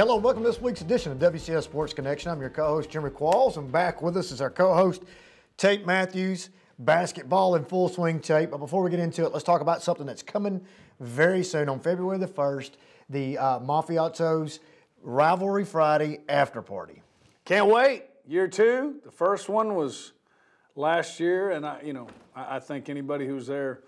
Hello, welcome to this week's edition of WCS Sports Connection. I'm your co-host, Jimmy Qualls, and back with us is our co-host, Tate Mathews. Basketball in full swing, Tate. But before we get into it, let's talk about something that's coming very soon on February the 1st, the Mathews Rivalry Friday After Party. Can't wait. Year two. The first one was last year, and I think anybody who was there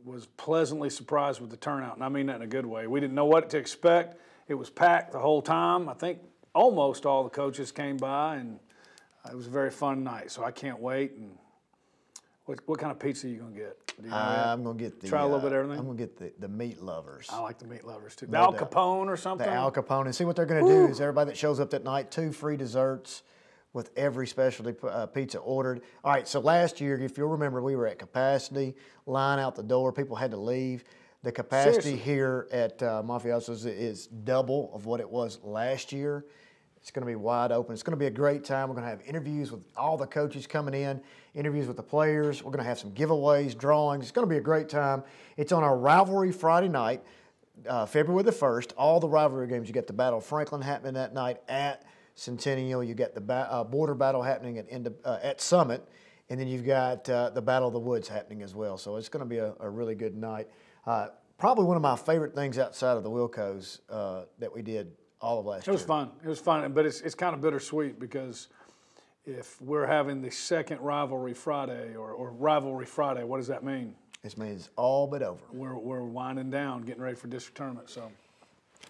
was pleasantly surprised with the turnout, and I mean that in a good way. We didn't know what to expect. It was packed the whole time. I think almost all the coaches came by, and it was a very fun night. So I can't wait. And what kind of pizza are you going to get? Do you know I'm going to get try a little bit of everything? I'm going to get the meat lovers. I like the meat lovers too. The Al Capone or something? The Al Capone. And see what they're going to do is everybody that shows up that night, 2 free desserts with every specialty pizza ordered. All right, so last year, if you'll remember, we were at capacity, line out the door. People had to leave. The capacity here at Mathews is double of what it was last year. It's going to be wide open. It's going to be a great time. We're going to have interviews with all the coaches coming in, interviews with the players. We're going to have some giveaways, drawings. It's going to be a great time. It's on our Rivalry Friday night, February the 1st. All the rivalry games. You got the Battle of Franklin happening that night at Centennial. You got the Border Battle happening at Summit. And then you've got the Battle of the Woods happening as well. So it's going to be a really good night. Probably one of my favorite things outside of the Wilcos that we did all of last year. It was fun. It was fun, but it's kind of bittersweet because if we're having the second Rivalry Friday or Rivalry Friday, what does that mean? This means all but over. We're winding down, getting ready for district tournament. So,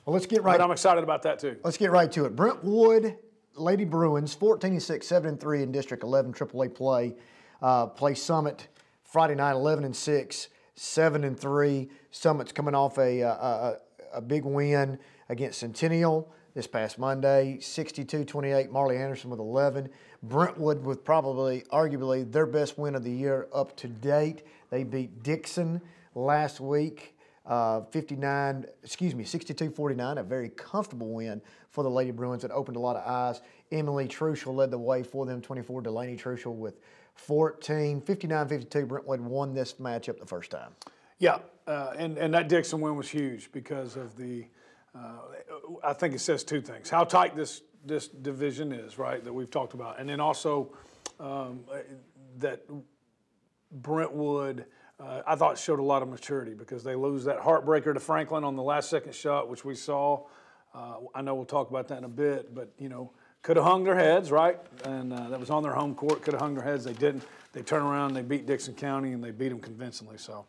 well, let's get right. But I'm excited about that too. Let's get right to it. Brentwood Lady Bruins, 14-6, 7-3 in District 11 AAA play. Play Summit Friday night, 11-6, 7-3. Summit's coming off a big win against Centennial this past Monday, 62-28. Marley Anderson with 11. Brentwood with arguably their best win of the year up to date. They beat Dixon last week, 62-49. A very comfortable win for the Lady Bruins that opened a lot of eyes. Emily Truschel led the way for them, 24. Delaney Truschel with 14. 59-52. Brentwood won this matchup the first time. Yeah, and that Dixon win was huge because of the I think it says two things. How tight this division is, right, that we've talked about. And then also that Brentwood, I thought, showed a lot of maturity because they lose that heartbreaker to Franklin on the last second shot, which we saw. I know we'll talk about that in a bit, but, could have hung their heads, right? And that was on their home court, could have hung their heads. They didn't. They turned around, they beat Dixon County, and they beat them convincingly. So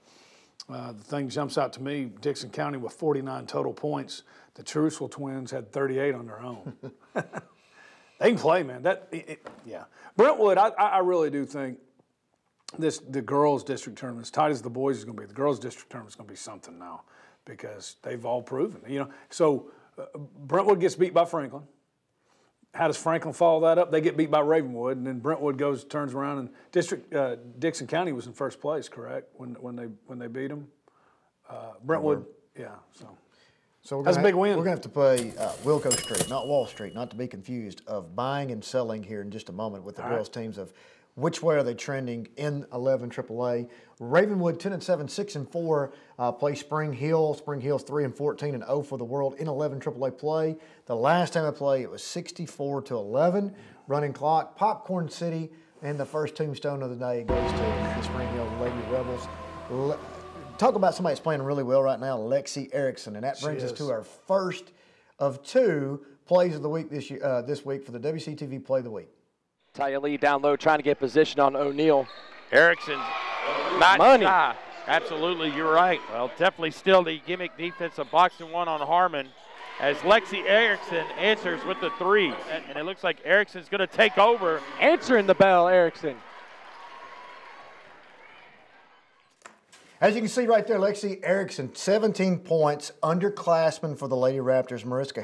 the thing jumps out to me, Dixon County with 49 total points. The Trussell twins had 38 on their own. They can play, man. Yeah. Brentwood, I really do think the girls' district tournament, as tight as the boys is going to be, the girls' district tournament is going to be something now because they've all proven. So Brentwood gets beat by Franklin. How does Franklin follow that up? They get beat by Ravenwood, and then Brentwood turns around, and Dixon County was in first place, correct? When they beat them, Brentwood, yeah. So that's a big win. We're going to have to play Wilco Street, not Wall Street, not to be confused, of buying and selling here in just a moment with the girls' teams of which way are they trending in 11 AAA. Ravenwood 10-7, 6-4 play Spring Hill. Spring Hill's 3-14 and 0 for the world in 11 AAA play. The last time they played, it was 64-11. Running clock. Popcorn City and the first tombstone of the day goes to the Spring Hill Lady Rebels. Talk about somebody that's playing really well right now, Lexi Erickson, and that brings us to our first of 2 plays of the week this week for the WCTV Play of the Week. Talia Lee down low trying to get position on O'Neal. Erickson's not shy. Absolutely, you're right. Well, definitely still the gimmick defensive boxing one on Harmon as Lexi Erickson answers with the 3. And it looks like Erickson's going to take over. Answering the bell, Erickson. As you can see right there, Lexi Erickson, 17 points, underclassmen for the Lady Raptors. Mariska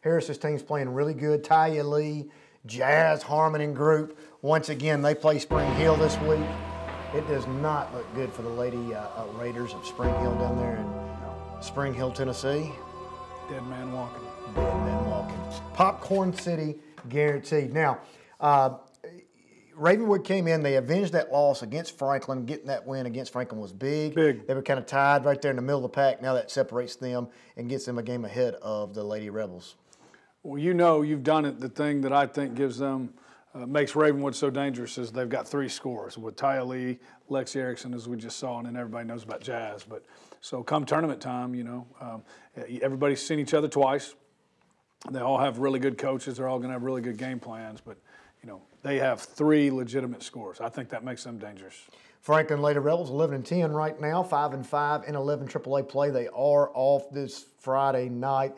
Harris's team's playing really good. Talia Lee, Jazz, Harmon, and group. Once again, they play Spring Hill this week. It does not look good for the Lady Raiders of Spring Hill down there in Spring Hill, Tennessee. Dead man walking. Dead man walking. Popcorn City guaranteed. Now, Ravenwood came in. They avenged that loss against Franklin. Getting that win against Franklin was big. Big. They were kind of tied right there in the middle of the pack. Now that separates them and gets them a game ahead of the Lady Rebels. Well, you know, you've done it. The thing that I think gives them, makes Ravenwood so dangerous is they've got 3 scorers with Taya Lee, Lexi Erickson, as we just saw, and then everybody knows about Jazz. But so come tournament time, you know, everybody's seen each other twice. They all have really good coaches. They're all going to have really good game plans. But, you know, they have 3 legitimate scorers. I think that makes them dangerous. Franklin Lady Rebels 11-10 right now, 5-5 in 11 AAA play. They are off this Friday night,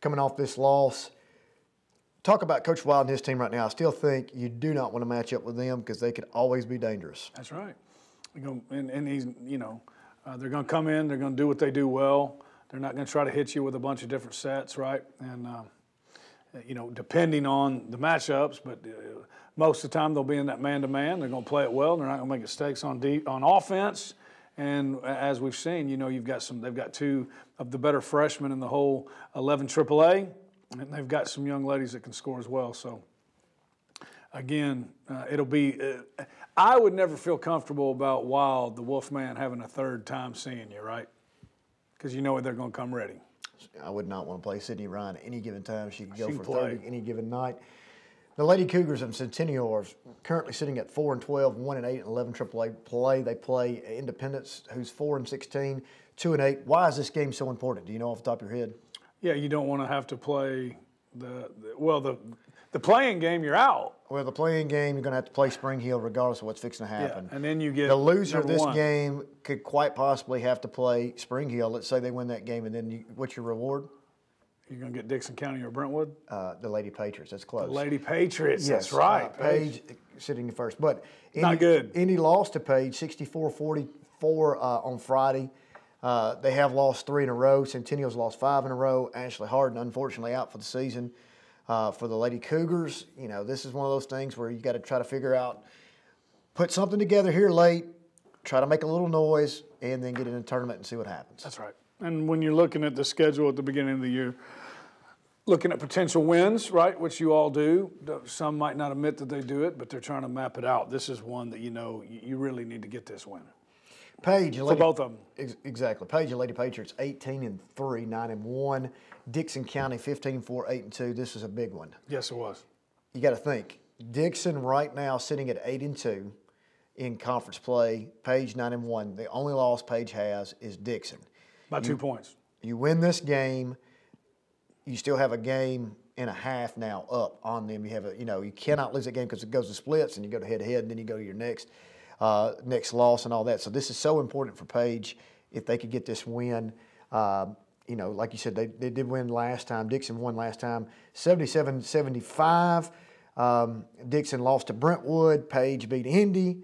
coming off this loss. Talk about Coach Wild and his team right now. I still think you do not want to match up with them because they could always be dangerous. That's right. And he's, you know, they're going to come in. They're going to do what they do well. They're not going to try to hit you with a bunch of different sets, right? And, you know, depending on the matchups, but most of the time they'll be in that man-to-man. They're going to play it well. They're not going to make mistakes on offense. And as we've seen, you know, they've got 2 of the better freshmen in the whole 11 AAA. And they've got some young ladies that can score as well. So, again, it'll be I would never feel comfortable about Wild, the Wolfman, having a 3rd time seeing you, right? Because you know they're going to come ready. I would not want to play Sydney Ryan at any given time. She could go for play 30 any given night. The Lady Cougars of Centennial are currently sitting at 4-12, 1-8 in 11 AAA play. They play Independence, who's 4-16, 2-8. Why is this game so important? Do you know off the top of your head? Yeah, you don't want to have to play the playing game. You're out. Well, the playing game, you're going to have to play Spring Hill regardless of what's fixing to happen. Yeah, and then you get the loser of this #1. game could quite possibly have to play Spring Hill. Let's say they win that game, and then what's your reward? You're going to get Dixon County or Brentwood? The Lady Patriots. That's close. The Lady Patriots. Yes, That's right. Page sitting in first. But Not good. Indy lost to Page 64-44 on Friday. They have lost 3 in a row. Centennial's lost 5 in a row. Ashley Harden, unfortunately, out for the season. For the Lady Cougars, you know, this is one of those things where you got to try to figure out, put something together here late, try to make a little noise, and then get in a tournament and see what happens. That's right. And when you're looking at the schedule at the beginning of the year, looking at potential wins, right, which you all do. Some might not admit that they do it, but they're trying to map it out. This is one that you know you really need to get this win. Page, for both of them. Exactly. Page, Lady Patriots, 18-3, 9-1. Dixon County, 15-4, 8-2. This is a big one. Yes, it was. You got to think. Dixon right now sitting at 8-2 in conference play. Page 9-1. The only loss Page has is Dixon. By 2 points. You win this game, you still have a game and a half now up on them. You have you cannot lose that game because it goes to splits and you go to head-to-head and then you go to your next loss and all that. So this is so important for Page if they could get this win. Like you said, they did win last time. Dixon won last time, 77-75. Dixon lost to Brentwood. Page beat Indy.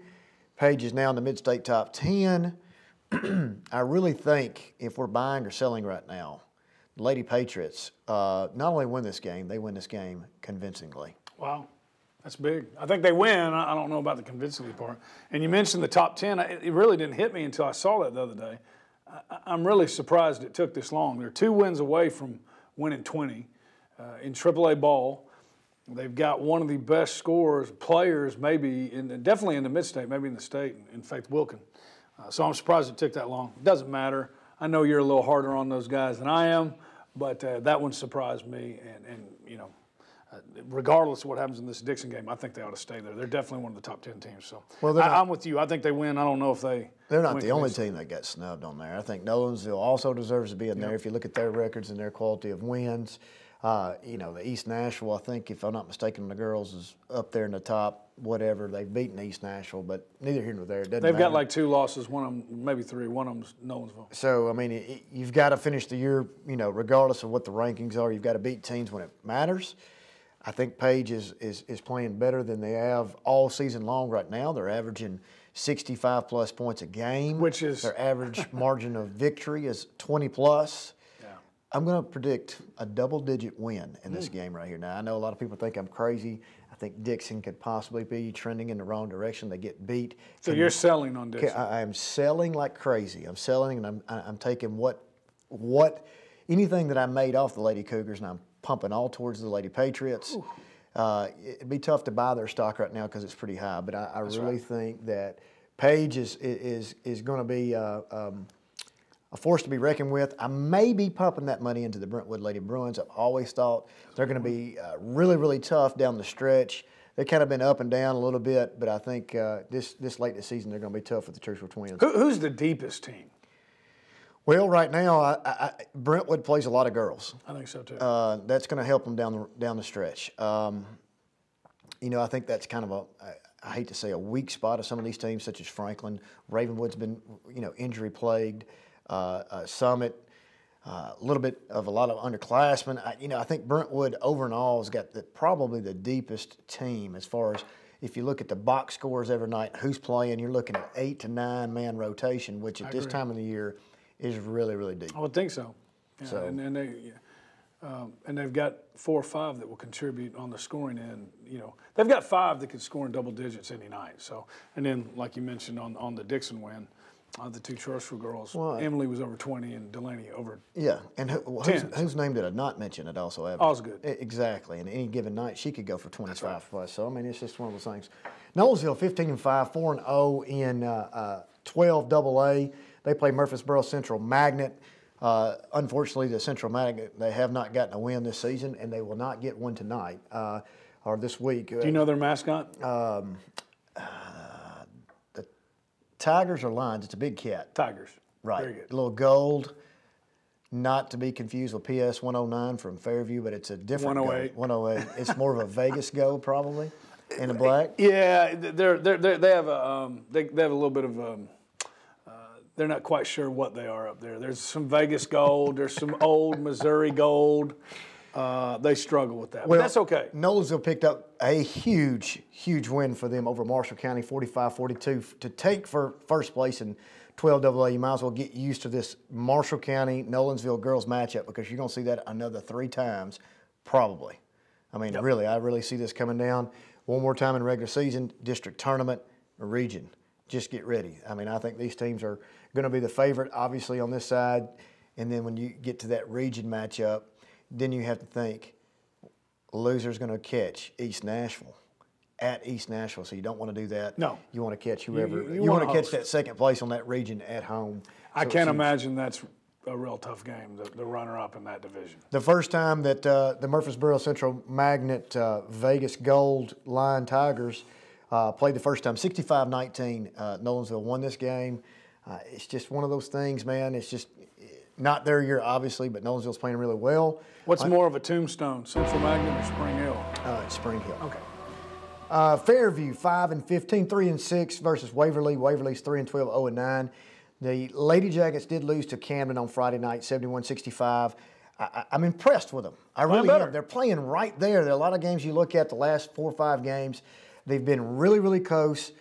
Page is now in the mid-state top 10. I really think if we're buying or selling right now, the Lady Patriots not only win this game, they win this game convincingly. Wow. That's big. I think they win. I don't know about the convincingly part. And you mentioned the top 10. It really didn't hit me until I saw that the other day. I'm really surprised it took this long. They're 2 wins away from winning 20 in AAA ball. They've got one of the best scorers, players, maybe, definitely in the mid-state, maybe in the state, in Faith Wilkin. So I'm surprised it took that long. It doesn't matter. I know you're a little harder on those guys than I am, but that one surprised me. Regardless of what happens in this Dixon game, I think they ought to stay there. They're definitely one of the top 10 teams. So I'm with you. I think they win. I don't know if they. They're not the only team that got snubbed on there. I think Nolensville also deserves to be in there. If you look at their records and their quality of wins, the East Nashville, I think, if I'm not mistaken, the girls is up there in the top. Whatever, they've beaten East Nashville, but neither here nor there. It doesn't They've matter. got like 2 losses, one of them, maybe 3. One of them's Nolensville. So, I mean, you've got to finish the year, regardless of what the rankings are, you've got to beat teams when it matters. I think Page is playing better than they have all season long right now. They're averaging 65-plus points a game. Which is... Their average margin of victory is 20-plus. Yeah. I'm going to predict a double-digit win in this game right here. Now, I know a lot of people think I'm crazy. I think Dixon could possibly be trending in the wrong direction. They get beat. So you're selling on Dixon? I am selling like crazy. I'm selling, and I'm taking anything that I made off the Lady Cougars, and I'm pumping all towards the Lady Patriots. it'd be tough to buy their stock right now because it's pretty high. But I really think that Page is going to be a force to be reckoned with. I may be pumping that money into the Brentwood Lady Bruins. I've always thought they're going to be really, really tough down the stretch. They've kind of been up and down a little bit, but I think this late this season they're going to be tough with the Truthful Twins. Who's the deepest team? Well, right now, Brentwood plays a lot of girls. I think so too. That's going to help them down the stretch. I think that's kind of I hate to say a weak spot of some of these teams, such as Franklin. Ravenwood's been, injury plagued. Summit, a little bit of a lot of underclassmen. I think Brentwood over and all has got probably the deepest team as far as if you look at the box scores every night, who's playing. You're looking at 8 to 9 man rotation, which at this time of the year is really, really deep. I would think so. Yeah, So and they've got 4 or 5 that will contribute on the scoring end. They've got 5 that can score in double digits any night. So, and then like you mentioned on the Dixon win, the 2 Churchville girls, Emily was over 20 and Delaney over. Yeah, and whose name did I not mention it also? Osgood. Exactly, and any given night she could go for 25 plus. So I mean, it's just one of those things. Knowlesville 15-5, 4-0 in 12 AA. They play Murfreesboro Central Magnet. Unfortunately, the Central Magnet, they have not gotten a win this season, and they will not get one tonight or this week. Do you know their mascot? The Tigers or Lions? It's a big cat. Tigers. Right. Very good. A little gold, not to be confused with PS 109 from Fairview, but it's a different 108. Gold. 108. It's more of a Vegas gold probably, in the black. Yeah, they have a little bit of they're not quite sure what they are up there. There's some Vegas gold. There's some old Missouri gold. They struggle with that, but that's okay. Knowlesville picked up a huge, huge win for them over Marshall County, 45-42. To take for first place in 12 AA, you might as well get used to this Marshall County-Nolensville girls matchup because you're going to see that another 3 times, probably. I mean, really, I really see this coming down. One more time in regular season, district tournament, region. Just get ready. I mean, I think these teams are going to be the favorite, obviously, on this side. And then when you get to that region matchup, then you have to think, loser's going to catch East Nashville at East Nashville. So you don't want to do that. No. You want to catch whoever. You want to catch that second place on that region at home. I can't imagine that's a real tough game, the runner-up in that division. The first time that the Murfreesboro Central Magnet Vegas Gold Lion Tigers played the first time, 65-19, Nolensville won this game. It's just one of those things, man. It's just not their year, obviously, but Nolensville's playing really well. What's more of a tombstone, Central Magnet or Spring Hill? It's Spring Hill. Okay. Fairview 5-15, 3-6 versus Waverly. Waverly's 3-12, 0-9. The Lady Jackets did lose to Camden on Friday night, 71-65. I'm impressed with them. I really am. They're playing right there. There are a lot of games you look at the last 4 or 5 games. They've been really, really close.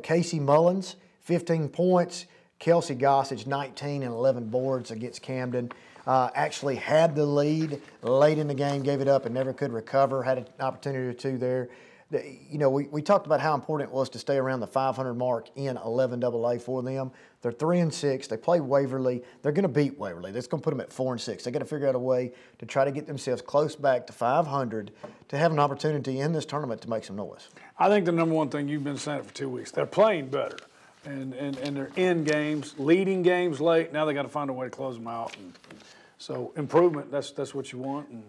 Casey Mullins, 15 points. Kelsey Gossage, 19 and 11 boards against Camden. Actually had the lead late in the game, gave it up and never could recover. Had an opportunity or 2 there. We talked about how important it was to stay around the 500 mark in 11 AA for them. They're 3-6. They play Waverly. They're going to beat Waverly. That's going to put them at 4-6. They got to figure out a way to try to get themselves close back to 500 to have an opportunity in this tournament to make some noise. I think the number one thing you've been saying for 2 weeks, they're playing better. And they're in games, leading games late. Now they got to find a way to close them out. And so improvement, that's what you want. And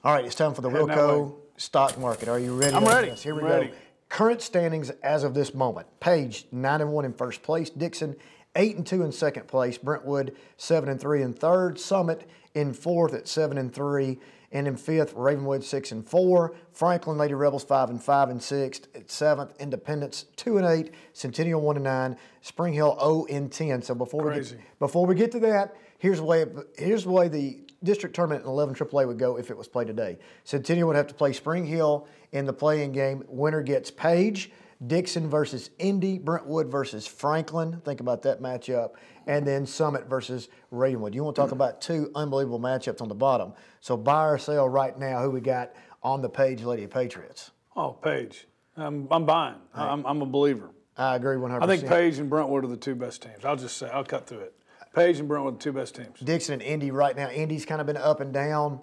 all right, it's time for the Wilco stock market. Are you ready? I'm ready. Yes, here we go. Current standings as of this moment. Page 9-1 in first place. Dixon 8-2 in second place. Brentwood 7-3 in third. Summit in fourth at 7-3. And in fifth, Ravenwood 6-4. Franklin Lady Rebels 5-5 in sixth. At seventh, Independence 2-8. Centennial 1-9. Spring Hill 0-10. So before we get to that, here's the way the district tournament in 11 AAA would go if it was played today. Centennial would have to play Spring Hill in the play-in game. Winner gets Page. Dixon versus Indy, Brentwood versus Franklin. Think about that matchup. And then Summit versus Ravenwood. You want to talk about 2 unbelievable matchups on the bottom. So buy or sell right now who we got on the Page Lady Patriots. Oh, Page. I'm buying. Right. I'm a believer. I agree 100%. I think Page and Brentwood are the 2 best teams. I'll cut through it. Page and Brentwood are the 2 best teams. Dixon and Indy right now. Indy's kind of been up and down.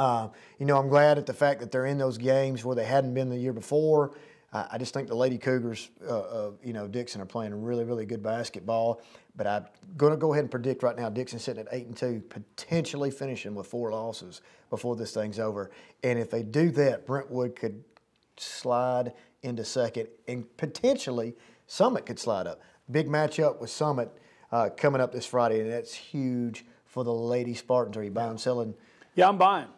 I'm glad at the fact that they're in those games where they hadn't been the year before. I just think the Lady Cougars, Dixon are playing really, really good basketball. But I'm going to go ahead and predict right now Dixon's sitting at 8-2, potentially finishing with 4 losses before this thing's over. And if they do that, Brentwood could slide into second, and potentially Summit could slide up. Big matchup with Summit coming up this Friday, and that's huge for the Lady Spartans. Are you buying, selling? Yeah, I'm buying.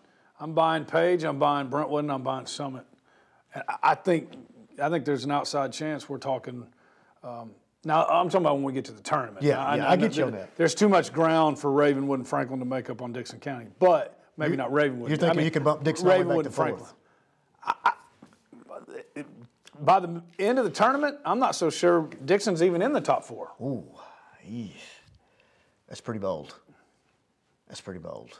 I'm buying Page, I'm buying Brentwood, and I'm buying Summit. And I think there's an outside chance we're talking. Now, I'm talking about when we get to the tournament. Yeah, now, I get you on that. There's too much ground for Ravenwood and Franklin to make up on Dixon County, but maybe not Ravenwood. You're thinking you can bump Dixon all the way back to Franklin. fourth? By the end of the tournament, I'm not so sure Dixon's even in the top 4. Ooh, that's pretty bold. That's pretty bold.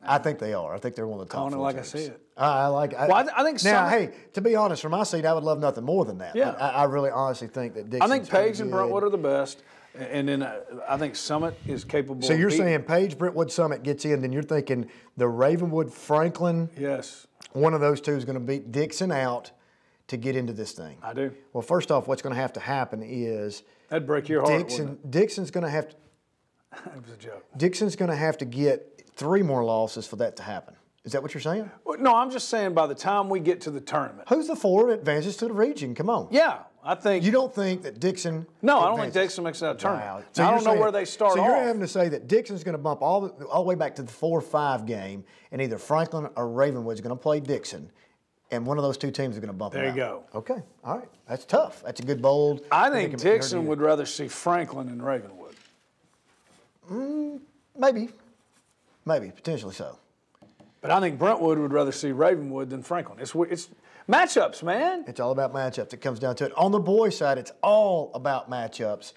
I think they are. I think they're one of the top 4 like teams. I see it. I like it. Well, I think now, Summit, hey, to be honest, from my seat, I would love nothing more than that. Yeah. But I really honestly think that Dixon's I think Page and good. Brentwood are the best, and then I think Summit is capable. So you're of saying Page, Brentwood, Summit gets in, then you're thinking the Ravenwood, Franklin, yes, one of those two is going to beat Dixon out to get into this thing. I do. Well, first off, what's going to have to happen is That'd break your heart. Dixon's going to have to. It was a joke. Dixon's going to have to get 3 more losses for that to happen. Is that what you're saying? Well, no, I'm just saying by the time we get to the tournament. Who's the 4 that advances to the region? Come on. Yeah, I think. You don't think that Dixon? No, I don't think advances? Dixon makes that tournament. Wow. So I don't know where they start So you're off. having to say that Dixon's going to bump all the way back to the 4-5 game, and either Franklin or Ravenwood's going to play Dixon, and one of those 2 teams is going to bump them There out. you go. Okay, all right. That's tough. That's a good, bold. I think Dixon would rather see Franklin than Ravenwood. Maybe, potentially so. But I think Brentwood would rather see Ravenwood than Franklin. It's matchups, man. It's all about matchups. It comes down to it. On the boys' side, it's all about matchups.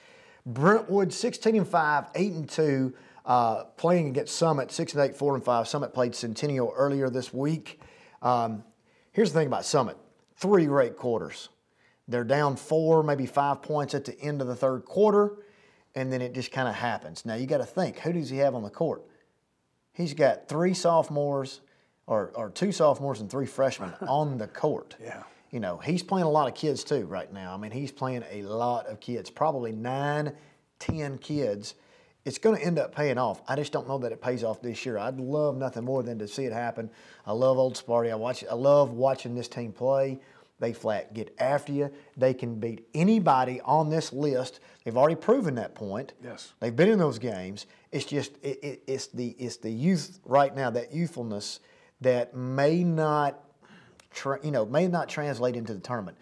Brentwood 16-5, 8-2, playing against Summit 6-8, 4-5. Summit played Centennial earlier this week. Here's the thing about Summit: 3 great quarters. They're down 4, maybe 5 points at the end of the third quarter, and then it just kind of happens. Now you got to think: who does he have on the court? He's got 3 sophomores, or 2 sophomores and 3 freshmen on the court. Yeah. You know, he's playing a lot of kids too right now. I mean, he's playing a lot of kids, probably 9, 10 kids. It's going to end up paying off. I just don't know that it pays off this year. I'd love nothing more than to see it happen. I love Old Sparty. I love watching this team play. They flat get after you. They can beat anybody on this list. They've already proven that point. Yes. They've been in those games. It's just it's the youth right now, that youthfulness that may not translate into the tournament.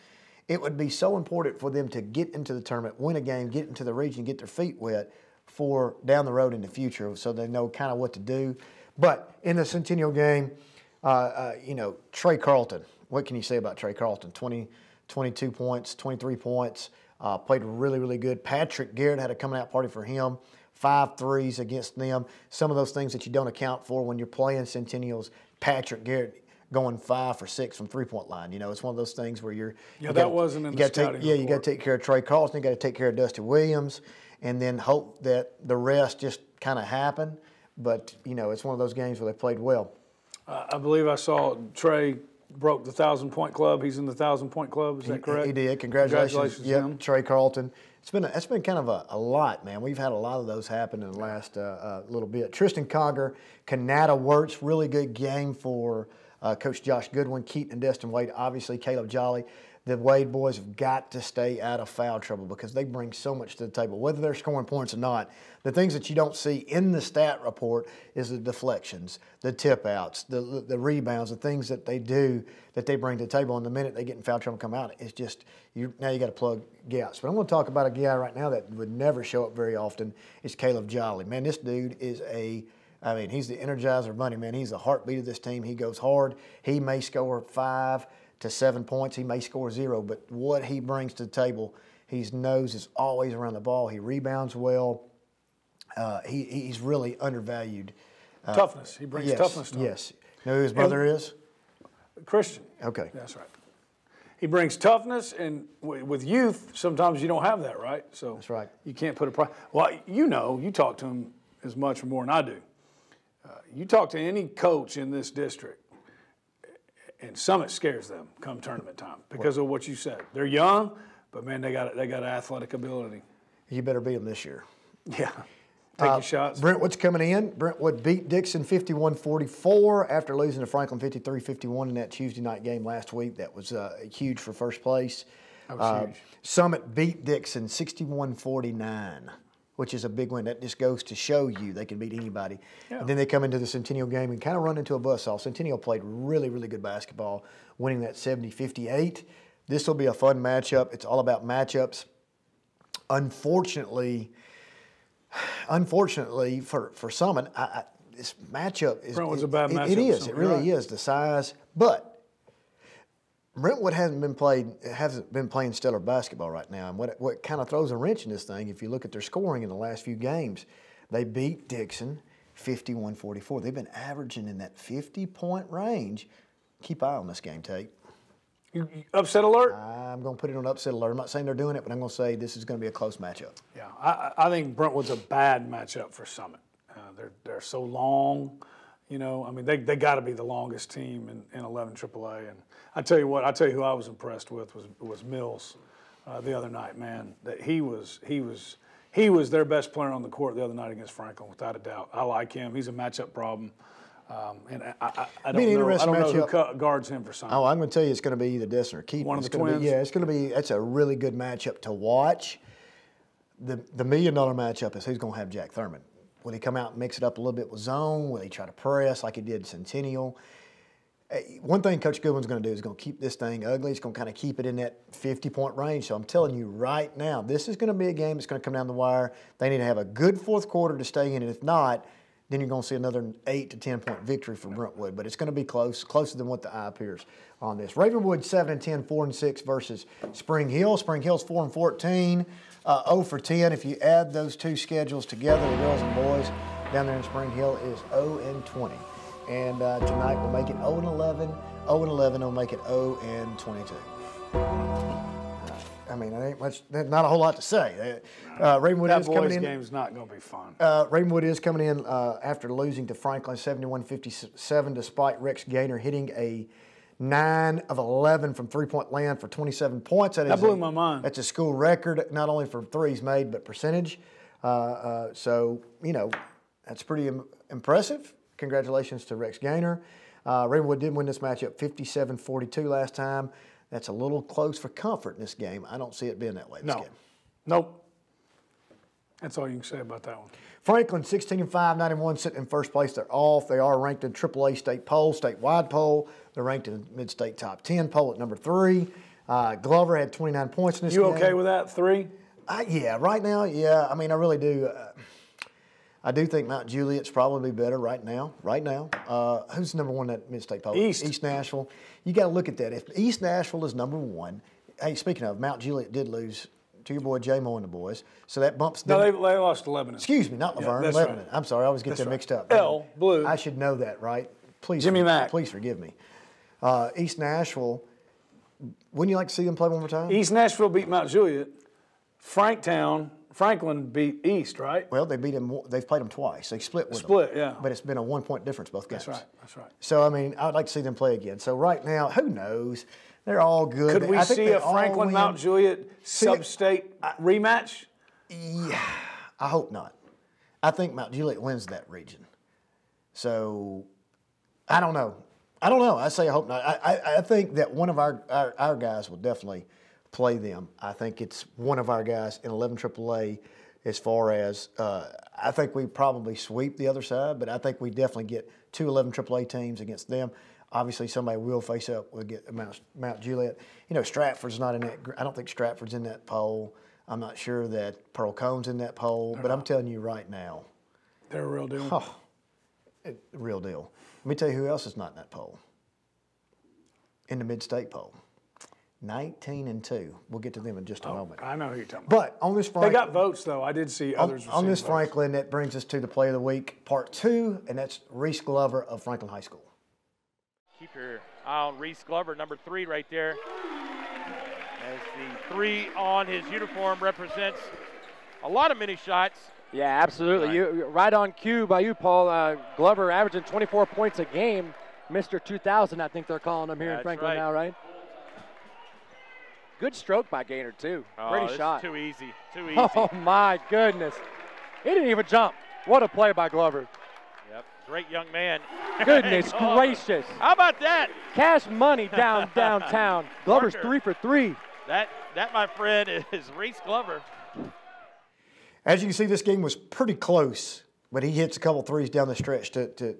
It would be so important for them to get into the tournament, win a game, get into the region, get their feet wet for down the road in the future, so they know kind of what to do. But in the Centennial game, Trey Carlton. What can you say about Trey Carlton? 22 points, 23 points. Played really, really good. Patrick Garrett had a coming out party for him. 5 threes against them. Some of those things that you don't account for when you're playing Centennials. Patrick Garrett going 5 for 6 from 3-point line. You know, it's one of those things where you got to take care of Trey Carlson. You got to take care of Dusty Williams, and then hope that the rest just kind of happen. But it's one of those games where they played well. I believe I saw Trey broke the 1,000-point club. He's in the 1,000-point club. Is that correct? He did. Congratulations to him. Trey Carlton. It's been kind of a lot, man. We've had a lot of those happen in the last little bit. Tristan Conger, Kanata Wirtz, really good game for Coach Josh Goodwin, Keaton and Destin Wade, obviously Caleb Jolly. The Wade boys have got to stay out of foul trouble because they bring so much to the table, whether they're scoring points or not. The things that you don't see in the stat report is the deflections, the tip-outs, the rebounds, the things that they do that they bring to the table. And the minute they get in foul trouble and come out, it's just now you got to plug gaps. But I'm going to talk about a guy right now that would never show up very often. It's Caleb Jolly. Man, this dude is he's the Energizer Bunny, man. He's the heartbeat of this team. He goes hard. He may score 5 to 7 points. He may score 0, but what he brings to the table, his nose is always around the ball. He rebounds well. He's really undervalued. Toughness. He brings toughness to him. Yes. You know who his brother is? Christian. Okay. That's right. He brings toughness, and with youth, sometimes you don't have that, right? So that's right. You can't put a price. Well, you talk to him as much or more than I do. You talk to any coach in this district, and Summit scares them come tournament time because of what you said. They're young, but man, they got athletic ability. You better beat them this year. Yeah. Take your shots. Brentwood's coming in. Brentwood beat Dixon 51-44 after losing to Franklin 53-51 in that Tuesday night game last week. That was huge for first place. That was huge. Summit beat Dixon 61-49, which is a big win. That just goes to show you they can beat anybody. Yeah. And then they come into the Centennial game and kind of run into a buzzsaw. Centennial played really, really good basketball, winning that 70-58. This will be a fun matchup. It's all about matchups. Unfortunately for Summit, this matchup is Brentwood's a bad matchup. It is. It really is. The size, but Brentwood hasn't been playing stellar basketball right now. And what kind of throws a wrench in this thing, if you look at their scoring in the last few games, they beat Dixon 51-44. They've been averaging in that 50-point range. Keep eye on this game, Tate. You upset alert? I'm going to put it on upset alert. I'm not saying they're doing it, but I'm going to say this is going to be a close matchup. Yeah, I think Brentwood's a bad matchup for Summit. They're so long, you know. I mean, they got to be the longest team in 11 AAA. And I tell you who I was impressed with was Mills the other night. Man, that he was their best player on the court the other night against Franklin, without a doubt. I like him. He's a matchup problem. And I don't know who guards him for Summit. Oh, I'm going to tell you it's going to be either Destin or Keaton. One of the twins? That's a really good matchup to watch. The $1 million matchup is who's going to have Jack Thurman. Will he come out and mix it up a little bit with zone? Will he try to press like he did Centennial? One thing Coach Goodwin's going to do is going to keep this thing ugly. He's going to kind of keep it in that 50-point range. So I'm telling you right now, this is going to be a game that's going to come down the wire. They need to have a good fourth quarter to stay in it. If not, then you're going to see another 8 to 10-point victory for Brentwood. But it's going to be close, closer than what the eye appears on this. Ravenwood 7-10, 4-6 versus Spring Hill. Spring Hill's 4-14, 0 for 10. If you add those two schedules together, the girls and boys down there in Spring Hill is 0-20. And tonight we'll make it 0-11. 0-11 will make it 0-22. I mean, it ain't much. Not a whole lot to say. Ravenwood is coming in. That boys' game's not going to be fun. Ravenwood is coming in after losing to Franklin 71-57, despite Rex Gaynor hitting a 9 of 11 from three-point land for 27 points. That blew my mind. That's a school record, not only for threes made but percentage. So you know, that's pretty impressive. Congratulations to Rex Gaynor. Ravenwood did win this matchup 57-42 last time. That's a little close for comfort in this game. I don't see it being that way this game. Nope. That's all you can say about that one. Franklin, 16-5, 91, sitting in first place. They're off. They are ranked in AAA state poll, statewide poll. They're ranked in mid-state top 10 poll at number 3. Glover had 29 points in this game. You okay with that, 3? Yeah, right now, yeah. I mean, I really do. I do think Mount Juliet's probably better right now. Who's number 1 in that mid-state poll? East Nashville. You got to look at that. If East Nashville is number 1, hey, speaking of, Mount Juliet did lose to your boy J-Mo and the boys, so that bumps them. No, they lost to Lebanon. Excuse me, not Laverne, Lebanon. Right. I'm sorry, I always get them mixed up. Blue. I should know that, right? Please, Jimmy Mack. Please forgive me. East Nashville. Wouldn't you like to see them play one more time? East Nashville beat Mount Juliet. Franklin beat East, right? Well, they beat them. They've played them twice. They split with them. Split, yeah. But it's been a 1-point difference both games. That's right. So, I mean, I would like to see them play again. So, right now, who knows? They're all good. Could we see a Franklin-Mount Juliet sub-state rematch? Yeah, I hope not. I think Mount Juliet wins that region. So, I don't know. I say I hope not. I think that one of our guys will definitely play them. I think it's one of our guys in 11 AAA as far as I think we probably sweep the other side, but I think we definitely get 2 11 AAA teams against them. Obviously, somebody will face up. We'll get Mount Juliet. You know, Stratford's not in that. I don't think Stratford's in that poll. I'm not sure that Pearl Cone's in that poll, but I'm telling you right now. They're a real deal. Oh, real deal. Let me tell you who else is not in that poll. In the mid-state poll. 19-2. We'll get to them in just a moment. I know who you're talking But about. on this Franklin, they got votes, though. I did see others. On this votes. Franklin, that brings us to the Play of the Week, Part 2, and that's Reese Glover of Franklin High School. Keep your eye on Reese Glover, number 3 right there. As the 3 on his uniform represents a lot of mini shots Yeah, absolutely. Right. You right on cue by you, Paul. Glover averaging 24 points a game. Mr. 2000, I think they're calling him here in That's Franklin right. now, right? Good stroke by Gaynor, too. Pretty this shot. Is too easy. Too easy. Oh, my goodness. He didn't even jump. What a play by Glover. Yep. Great young man. Goodness gracious. How about that? Cash money downtown. Glover's Parker. 3 for 3. That, my friend, is Reese Glover. As you can see, this game was pretty close, but he hits a couple threes down the stretch to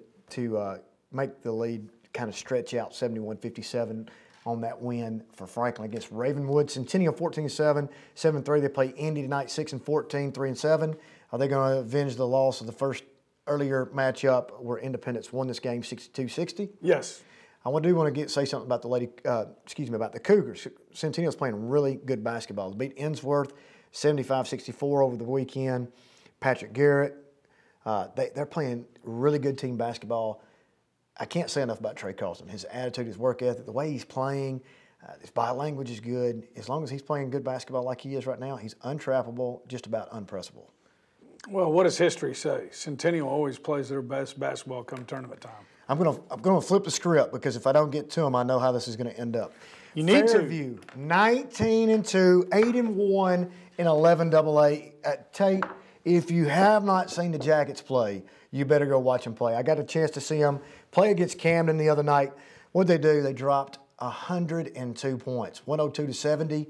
make the lead kind of stretch out 71-57 on that win for Franklin against Ravenwood. Centennial 14-7, 7-3. They play Indy tonight 6-14, 3-7. Are they going to avenge the loss of the first earlier matchup where Independence won this game 62-60? Yes. I want to say something about about the Cougars. Centennial's playing really good basketball. They beat Innsworth 75-64 over the weekend. Patrick Garrett, they're playing really good team basketball. I can't say enough about Trey Carlson. His attitude, his work ethic, the way he's playing, his body language is good. As long as he's playing good basketball like he is right now, he's untrappable, just about unpressable. Well, what does history say? Centennial always plays their best basketball come tournament time. I'm gonna flip the script because if I don't get to them, I know how this is going to end up. You need to. Fairview, 19-2, 8-1 in 11 AA. Tate, if you have not seen the Jackets play, you better go watch them play. I got a chance to see them play against Camden the other night. What'd they do? They dropped 102 points, 102-70.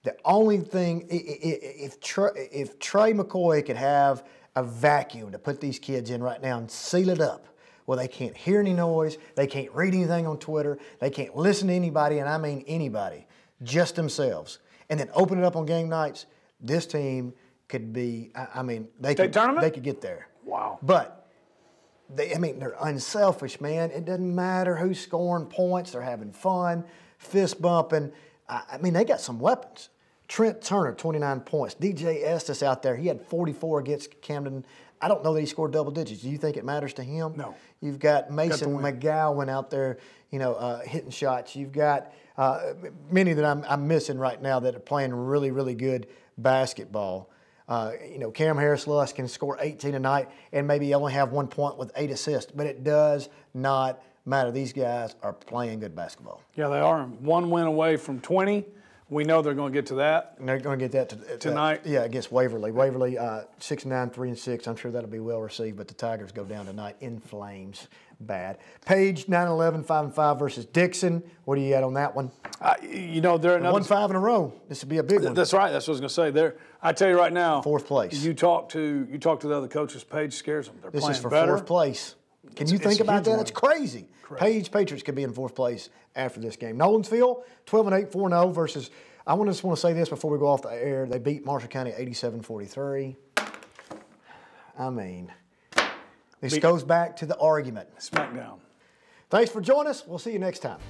The only thing, if Trey McCoy could have a vacuum to put these kids in right now and seal it up, well, they can't hear any noise, they can't read anything on Twitter, they can't listen to anybody, and I mean anybody, just themselves. And then open it up on game nights, this team could be, they could get there. Wow. But, they're unselfish, man. It doesn't matter who's scoring points, they're having fun, fist bumping. They got some weapons. Trent Turner, 29 points. DJ Estes out there, he had 44 against Camden. I don't know that he scored double digits. Do you think it matters to him? No. You've got Mason McGowan out there, hitting shots. You've got many that I'm missing right now that are playing really, really good basketball. Cam Harris-Luss can score 18 a night and maybe only have 1 point with 8 assists, but it does not matter. These guys are playing good basketball. Yeah, they are. 1 win away from 20. We know they're going to get to that. And they're going to get that tonight. Against Waverly. Waverly 6-9, 3-6. I'm sure that'll be well received, but the Tigers go down tonight in flames. Bad. Page 9-11, 5-5 versus Dixon. What do you got on that one? They're another 1-5 in a row. This would be a big one. That's right. That's what I was going to say. I tell you right now, fourth place. You talk to the other coaches. Page scares them. They're this playing is for better. fourth place. Can you think about that? It's crazy. Correct. Page Patriots could be in fourth place after this game. Nolansville, 12-8, 4-0 versus. I just want to say this before we go off the air. They beat Marshall County 87-43. This goes back to the argument. Smackdown. Thanks for joining us. We'll see you next time.